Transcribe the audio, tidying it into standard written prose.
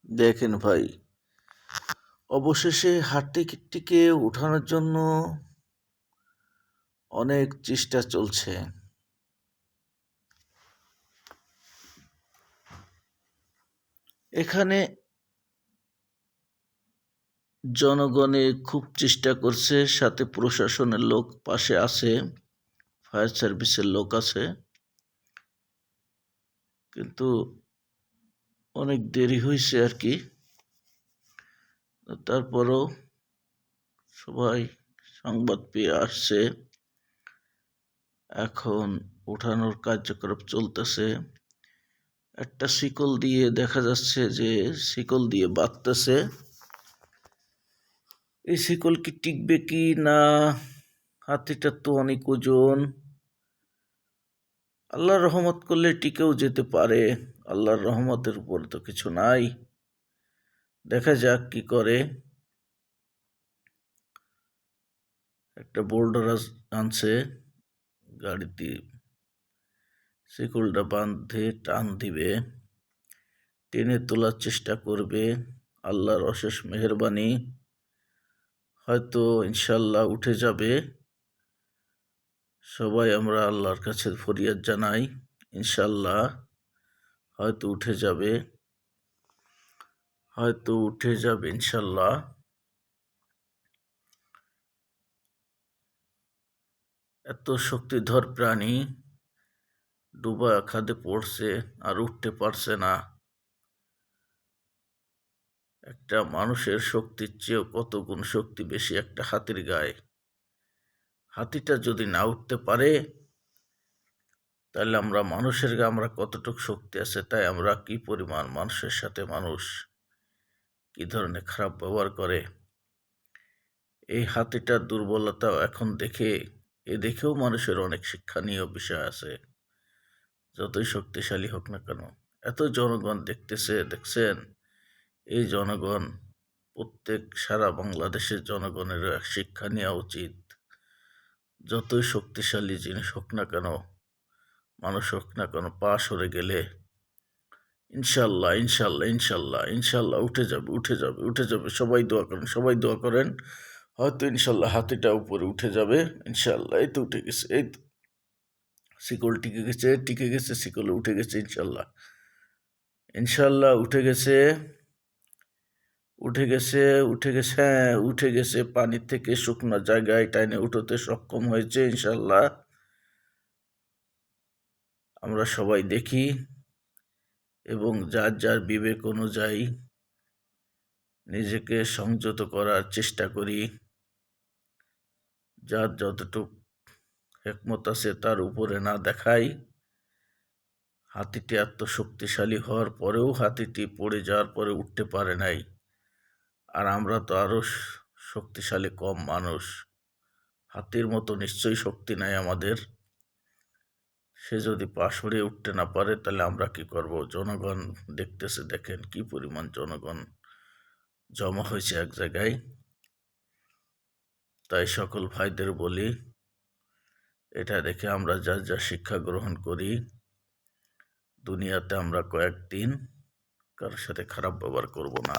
দেখেন ভাই, অবশেষে হাট্টিটিকে উঠানোর জন্য অনেক চেষ্টা চলছে। এখানে জনগণে খুব চেষ্টা করছে, সাথে প্রশাসনের লোক পাশে আছে, ফায়ার সার্ভিসের লোক আছে, কিন্তু অনেক দেরি হয়েছে আর কি। তারপরও সবাই সংবাদ পেয়ে আসছে, এখন উঠানোর কার্যক্রম চলতেছে। একটা শিকল দিয়ে দেখা যাচ্ছে যে শিকল দিয়ে বাঁধতেছে। এই শিকল কি টিকবে কি না, হাতিটার তো অনেক ওজন। আল্লাহর রহমত করলে টিকেও যেতে পারে, আল্লাহর রহমতের উপর তো কিছু নাই, দেখা যাক কি করে। একটা বোল্ডার আনছে, গাড়িতে শিকলটা বাঁধে টান দিবে, টেনে তোলার চেষ্টা করবে। আল্লাহর অশেষ মেহেরবানি, হয়তো ইনশাল্লাহ উঠে যাবে। সবাই আমরা আল্লাহর কাছে ফরিয়াদ জানাই, ইনশাল্লাহ হয়তো উঠে যাবে, হয়তো উঠে যাবে ইনশাল্লাহ। এত শক্তিধর প্রাণী ডুবা খাদে পড়ছে আর উঠতে পারছে না। একটা মানুষের শক্তির চেয়েও কত গুণ শক্তি বেশি একটা হাতির গায়ে। হাতিটা যদি না উঠতে পারে, তাহলে আমরা মানুষের গায়ে আমরা কতটুকু শক্তি আছে, তাই আমরা কি পরিমাণ মানুষের সাথে মানুষ কি ধরনের খারাপ ব্যবহার করে। এই হাতিটার দুর্বলতা এখন দেখেও মানুষের অনেক শিক্ষণীয় বিষয় আছে, যতই শক্তিশালী হোক না কেন। এত জনগণ দেখছেন, এই জনগণ প্রত্যেক সারা বাংলাদেশের জনগণের শিক্ষা নেওয়া উচিত। যতই শক্তিশালী জিনিস হোক না কেন, মানুষ হোক না কেন, পা সরে গেলে ইনশাল্লাহ ইনশাল্লাহ ইনশাল্লাহ ইনশাল্লাহ উঠে যাবে, উঠে যাবে, উঠে যাবে। সবাই দোয়া করেন, সবাই দোয়া করেন, হয়তো ইনশাল্লাহ হাতিটা উপরে উঠে যাবে ইনশাল্লাহ। এই তো উঠে গেছে, এই তো শিকল টিকে গেছে, শিকলে উঠে গেছে ইনশাল্লাহ, ইনশাল্লাহ উঠে গেছে, উঠে গেছে, উঠে গেছে, হ্যাঁ উঠে গেছে। পানির থেকে শুকনো জায়গায় টাইনে উঠতে সক্ষম হয়েছে ইনশাল্লাহ। আমরা সবাই দেখি এবং যার যার বিবেক অনুযায়ী নিজেকে সংযত করার চেষ্টা করি। যার যতটুক হেকমত আছে তার উপরে না দেখাই। হাতিটি এত শক্তিশালী হওয়ার পরেও হাতিটি পড়ে যাওয়ার পরে উঠতে পারে নাই, আর আমরা তো আরো শক্তিশালী কম মানুষ, হাতির মতো নিশ্চয়ই শক্তি নাই আমাদের। সে যদি পা সরিয়ে উঠতে না পারে, তাহলে আমরা কি করব? জনগণ দেখতেছে, দেখেন কি পরিমাণ জনগণ জমা হয়েছে এক জায়গায়। তাই সকল ভাইদের বলি, এটা দেখে আমরা যা যা শিক্ষা গ্রহণ করি, দুনিয়াতে আমরা কয়েকদিন কারোর সাথে খারাপ ব্যবহার করব না।